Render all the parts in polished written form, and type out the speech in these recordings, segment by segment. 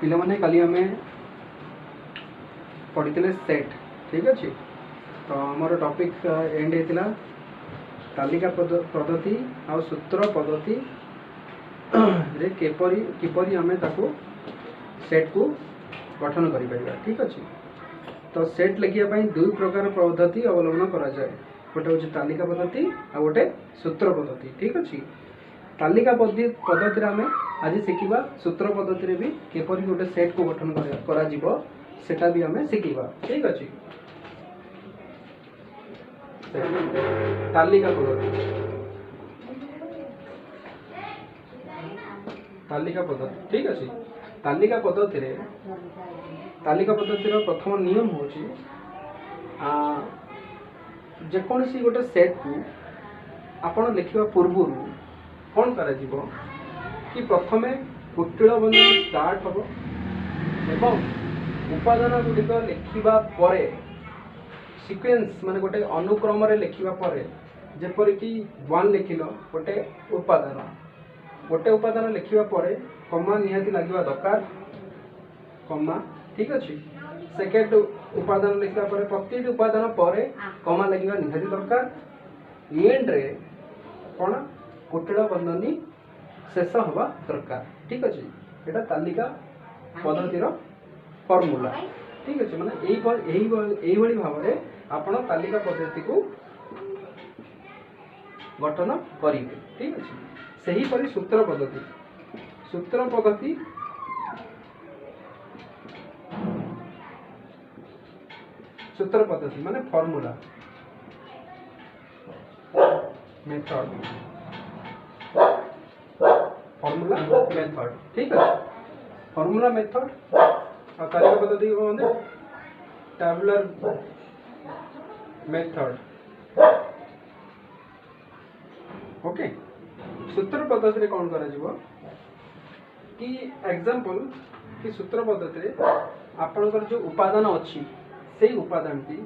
पिला माने काली हमें पढ़ी सेट ठीक अच्छे। तो आमर टॉपिक एंड होता तालिका पद्धति आ सूत्र पद्धति रे किपरि आमे ताको सेट को गठन करि परिबा ठीक अच्छे। तो सेट लिखा दुई प्रकार पद्धति अवलंबन करा जाए, गोटे हूँ तालिका पद्धति आ गोटे सूत्र पद्धति ठीक अच्छे। तालिका पद्धति आम आज शिखा सूत्र पद्धति भी किपरि गोटे सेट को गठन करा जीवो सेटा भी आम शिखा ठीक अच्छे। तालिका पद्धति ठीक अच्छे। तालिका पद्धतिर प्रथम नियम हूँ जेकोसी गोटे सेट को आपण लिखा पूर्व कौन कर कि प्रथमे कुटिल बंधन स्टार्ट हम एवं उपादान गुड़िक लिखा सीक्वेंस माने गोटे अनुक्रम रे लिखा जेपरिक 1 लिखिल गोटे उपादान लिखा कमा निहाती लगे दरकार कमा ठीक अच्छे। सेकेंड उपादान लिखा प्रति उपादान पर कमा लगे निहाती दरकार एंड रे कौन कुटिल बंधनी शेष हवा दरकार ठीक अच्छे। यहाँ तालिका पद्धतिर फर्मूला ठीक अच्छे। माने यही भाव में आपण तालिका पद्धति को गठन करेंगे ठीक अच्छे। सही परी सूत्र पद्धति माने फॉर्मूला मेथड ठीक है। फॉर्मूला मेथड और तालिका पद्धति को कहते टैबुलर मेथड ओके। सूत्र पद्धति कौन करा कि एग्जांपल कि सूत्र पद्धति आपनकर जो उपादान अच्छी से उपादान टी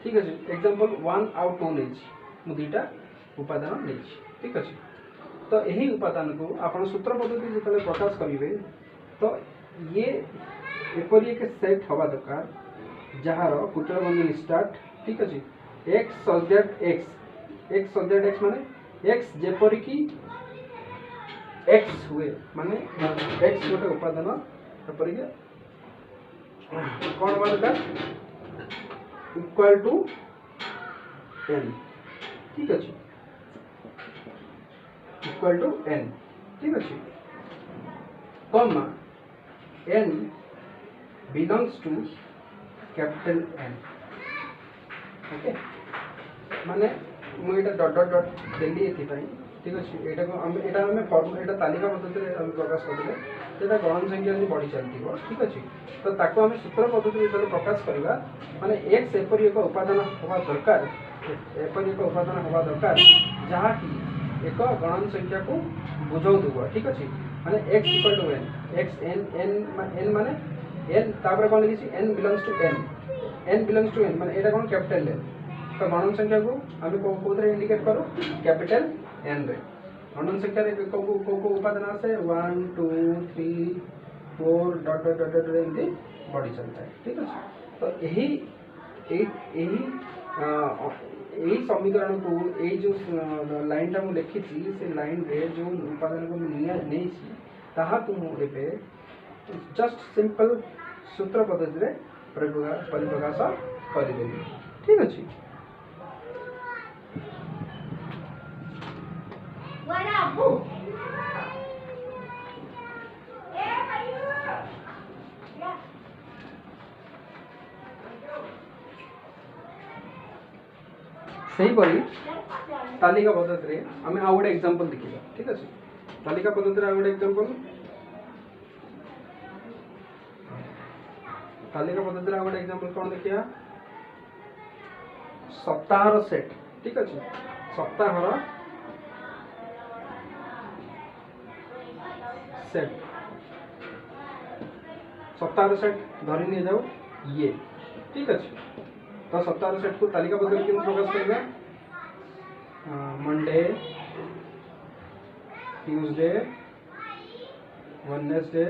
ठीक अच्छे। एग्जांपल 1 आउ 2 नहीं दुईटा उपादान नहीं ठीक अच्छे। तो यही उपादान को आपण सूत्र पद्धति जो प्रकाश करेंगे तो ये एपरी एक सेट हवा दरकार जार कुटिल बंधन स्टार्ट ठीक अच्छे। एक्स सब्जेक्ट एक्स माने एक्स जेपरिक एक्स हुए माने एक्स गोटे उपादान एपरिक कौन हवा दरकार इक्वल टू एन ठीक अच्छे इक्वल टू एन ठीक अच्छे। Comma N belongs to capital N okay. माने मुझे डॉट डॉट डॉट देली ठीक अच्छे। यहाँ को आम तालिका पद्धति प्रकाश करते जो गणन संख्या बढ़ी चलती ठीक अच्छे। तो ताको आम सूत्र पद्धति जो प्रकाश करवा माने एक्स एपरी एक उपादान हवा दरकार जहाँकि एक गणन संख्या को बुझाऊ दूब ठीक अच्छे। माने x equal to N x N माने एन तापर कौन लिखी एन बिलोंग्स टू एन माने एटा कौन कैपिटल एन। तो गणन संख्या को आम कौन इंडिकेट करूँ कैपिटल एन रे। गणन संख्या को उपादान आसे 1 2 3 4 डॉट डॉट डॉट डॉट एमती बढ़ी चलता है ठीक अच्छे। तो यही समीकरण को यही जो लाइन टा मुझे लिखी से लाइन रे जो उपादान को नहीं मुझे जस्ट सिंपल सूत्र पद्धति परिप्रकाश करदेवी ठीक अच्छे। सही परी तालिका पद्धति आम आउ गोटे एग्जांपल देखिए ठीक अच्छे। तालिका पद्धति आउ गोटे एग्जांपल कौन देखिए सप्ताह सेट ठीक अच्छे। सप्ताह सेट धरी नहीं जाओ ये ठीक अच्छे। तो सप्ताह सेट को तालिका पद्धति क्यों प्रकाश करेगा Monday Tuesday Wednesday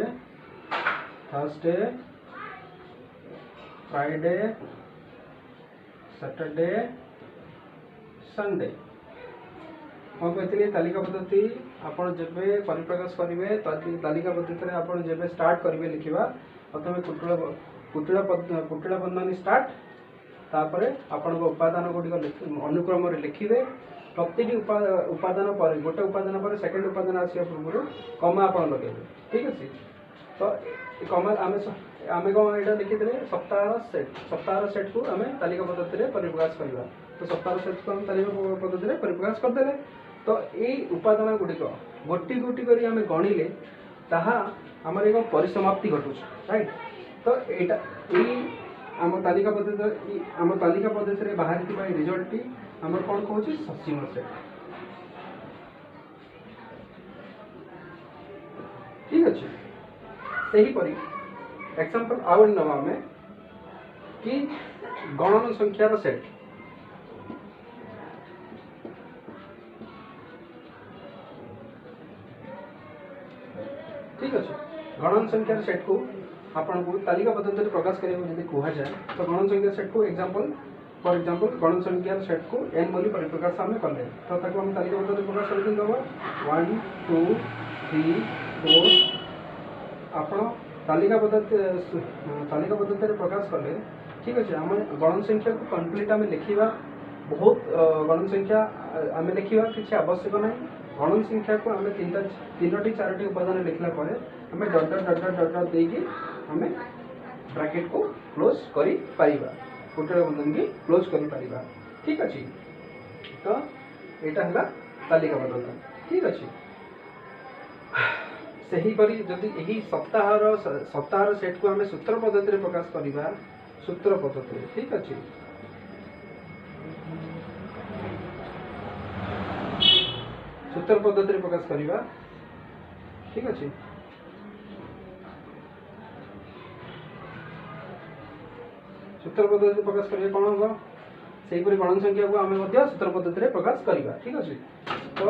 Thursday, Friday, Saturday, Sunday. कौन कहते तालिका पद्धति आपन जेबे परिप्रकाश करेंगे तालिका पद्धति आप जेबे स्टार्ट करेंगे लिखा प्रथम कुटिला बंधनी स्टार्ट तापर आपण उपादान गुड़िक अनुक्रम लिखिए प्रति उपादान पर गोटे उपादान पर सेकेंड उपादान आसा पूर्व कमा आप लगे ठीक अच्छे। तो कमा आम कौन यहाँ लिखी सप्ताह सेट को आम तालिका पद्धति परिप्रकाश करवा। तो सप्ताह सेट को आम तालिका पद्धति परिप्रकाश करदे। तो यही उपादान गुड़िक गोटी गोटी कर गणिले ताहा आमर एक परिसमाप्ति घटुच राइट। तो यहाँ आम तालिका पद्धति बाहरी रिजल्ट टी आम कौन कौन ससीम सेट ठीक अच्छे। सेहीपरि एग्जांपल आउ नवा आम कि गणन संख्यार सेट ठीक अच्छे। गणन संख्यार सेट को आपन को तालिका पद्धति प्रकाश करने को कह जाए तो गणन संख्या सेट को फॉर एग्जांपल गणन संख्यार सेट को एन बोली परिप्रकाश आम कले तो आम तालिका पद्धति प्रकाश कर दबा 1 2 3 4 आप तालिका पद्धति प्रकाश कले ठीक अच्छे। आम गणन संख्या को कंप्लीट आम लिखा बहुत गणन संख्या आम लिखा किसी आवश्यक ना। गणन संख्या को आम तीन चारोटी उपादान लिखला आम डट डट डट डट डट देकी आम ब्रैकेट को क्लोज करी परिबा कुटिला बंधन की क्लोज करी परिबा ठीक अच्छे। तो यहाँ है तालिका पद्धति ठीक अच्छे। सेहीपरि जदि यही सप्ताह सेट को आम सूत्र पद्धति प्रकाश करवा सूत्र पद्धति ठीक अच्छे। सूत्र पद्धति प्रकाश करवा ठीक अच्छे। सूत्र पद्धति प्रकाश करेंगे कौन हम से गणन संख्या को आम सूत्र पद्धति प्रकाश करवा ठीक अच्छे। तो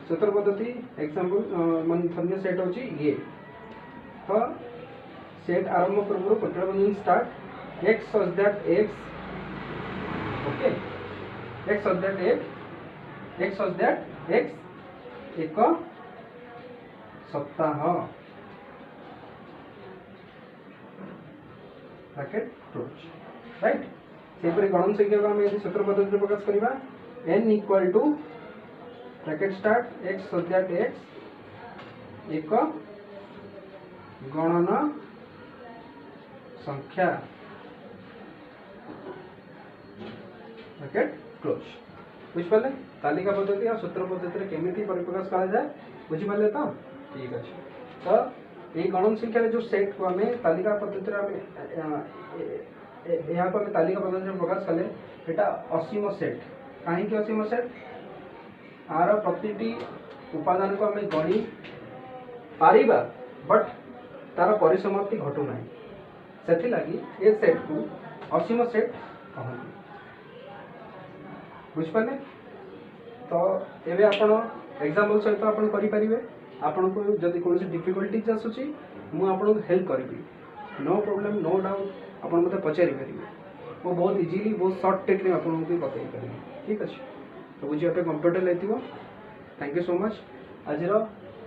सूत्र पद्धति एग्जांपल मन धन्य सेट होची ये। तो सेट आरंभ पूर्व कुटिला बंधन start x such that x okay x such that x एक सप्ताह ब्रैकेट क्लोज राइट। से गणन संख्या को आम यदि सूत्र पद्धति प्रकाश करवा n equal to bracket start x such that x एक गणन संख्या ब्रैकेट क्लोज बुझिपारे। तालिका पद्धति और सूत्र पद्धति केमिति परिप्रकाश करा जाए बुझिपारे तो ठीक अच्छे। तो ये गणन संख्यार जो सेट को आम तालिका पद्धति यहाँ को तालिका पद्धति प्रकाश कले यहाँ असीम सेट कहीं असीम सेट आर प्रति उपादान को आम गणी पारिबा बट तार परिसमाप्ति घटुना से लगी ये सेट को असीम सेट कहते बुझिपारे। तो एवं आप एग्जांपल सहित आप करेंगे आपन को जदि कौन डिफिकल्टीज आसूँ मुझे हेल्प करी नो प्रॉब्लम नो डाउट आप मत पचारि पारे वो बहुत इजीली बहुत सर्ट टेक्निक आपको बतई पारि ठीक अच्छे। तो बुझे कंफर्टेबल होती थैंक यू सो मच। आज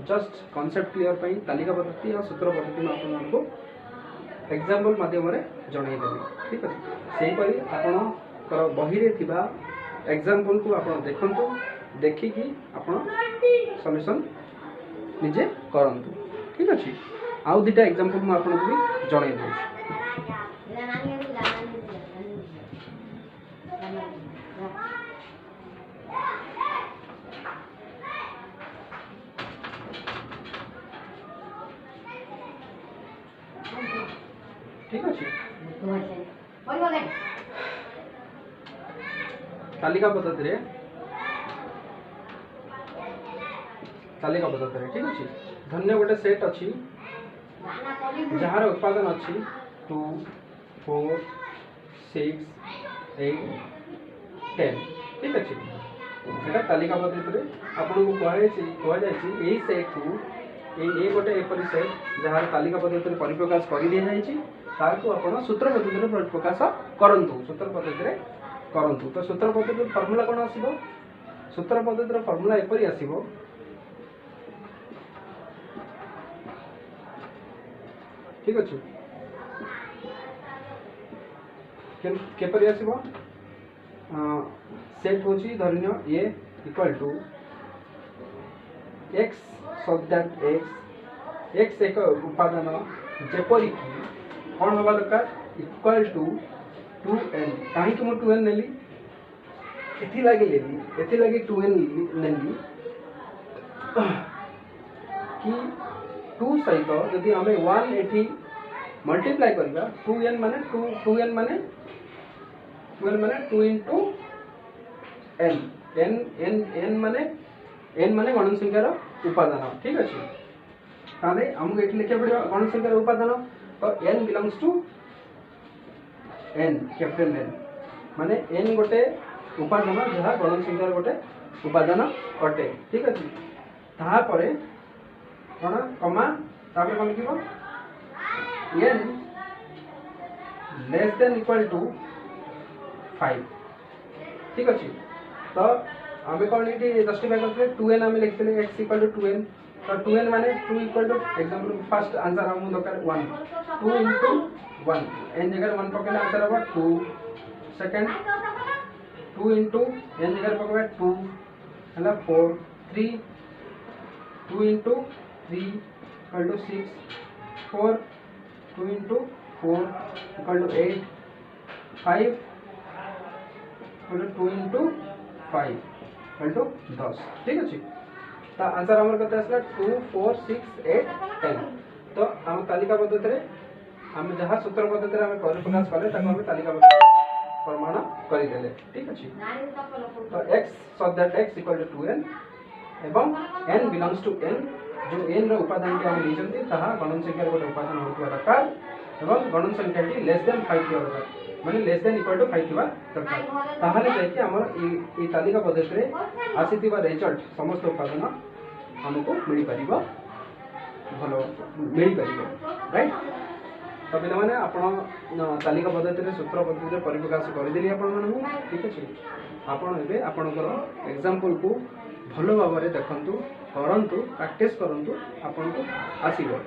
जस्ट कॉन्सेप्ट क्लियर पाई तालिका पद्धति और सूत्र पद्धति में आपको एग्जांपल माध्यम जनईदेवी ठीक अच्छे। सेहीपरि आपणकर बही रे थिबा एग्जांपल को आप देखंतु देखिकी आपण सॉल्यूशन निजे करंतु ठीक अच्छे। आउ दुटा एग्जांपल मैं आपको भी जनई दूँ ठीक अच्छे। तालिका पद्धति ठीक अच्छे। धन्य गोटे सेट अच्छी जार उत्पादन अच्छी 2 4 6 8 10 ठीक अच्छे। यहाँ तालिका पद्धति आपको कह सेट को ये गोटे एपरी सेट जहाँ तालिका पद्धति परिप्रकाश कर दी जाइए ताकू आप सूत्र पद्धति परिप्रकाश करंतु सूत्र पद्धति करंतु। तो सूत्र पद्धति फर्मूला कौन आसिबो सूत्र पद्धति फर्मूला एपरी आसिबो ठीक अच्छे केपरी आसिबो सेट होची धरनियो A equal to x so that x एक उपादान जेपरी कौन हवा दरकार इक्वल टू 2n कहीं मु 2n नेली एथि लगे 2n नेली कि 2 सहित जदि आम 1 एठी मल्टीप्लाई करबा 2n माने 2n माने 12 माने 2 into n माने गण संख्यार उपादान ठीक अच्छे ताले हमको ये लिखा पड़ेगा गण संख्यार उपादान तो n belongs to n capital N माने n गोटे उपादान जहाँ गण संख्यार गोटे उपादान अटे ठीक अच्छे तापरे कौन कमा तापर कौन लिखो n less than equal to 5 ठीक अच्छे तो आम कौन ये जस्टिफाई करते 2n आम लिखते x इक्वल टू 2n तो 2n माने 2 equal two example first answer हम दरकार 1 2 into 1 n जगह 1 पकड़े आंसर होगा 2 सेकंड 2 into n जगह पकड़े 2 हला 4 3 2 into 3 equal to 6 4 2 into 4 equal to 8 5 equal to 2 into 5 equal to 10 ठीक अच्छे तो आंसर हमर कते आसला 2 4 6 8 10 तो हम तालिका पद्धति रे हम जहाँ सूत्र पद्धति रे हम परिप्रकाश कले ताको हम तालिका पद्धति प्रमाण करि देले ठीक अछि तो x so that x equal to 2n एवं n बिलोंग्स टू n जो n रो उपादान के हम लिजंती ताहा गणन संख्या रो उपादान होतवा दरकार एवं गणन संख्या टी लेस देन 5 थिबा दरकार माने लेस देन इक्वल टू 5 थिबा दरकार ताहाले जाय कि हमर ई तालिका पद्धति रे आसीतिबा रिजल्ट समस्त उपादान हमको मिल पारिबो भलो मिल पारिबो राइट तो पिला माने आपण तालिका पद्धति रे सूत्र पद्धति रे परिप्रकाश कर देली आपण मानू ठीक अछि आपण एबे आपणकर एग्जांपल को भलो भाबरे देखंतु करंतु प्रैक्टिस करंतु आपण को आसीबो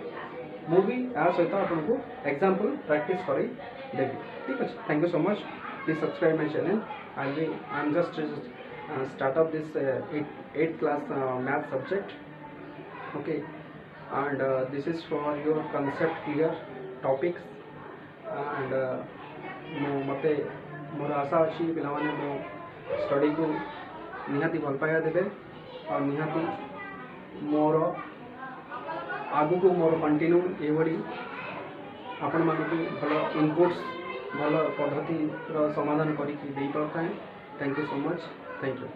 मु भी आ सहित आपण को एग्जांपल प्रैक्टिस करी देबी ठीक अछि thank you so much please subscribe my channel I am just start up this 8th class math subject okay and this is for your concept clear topics and मते मोर आशा अच्छी पिला माने मो स्टडी को निहाती भल पाया देबे और निहाती मोर आगु को मोर कंटिन्यू ए बड़ी आपण मानकु भलो इनपुट्स भलो पद्धति रो समाधान करी दे पाता है thank you so much Thank you.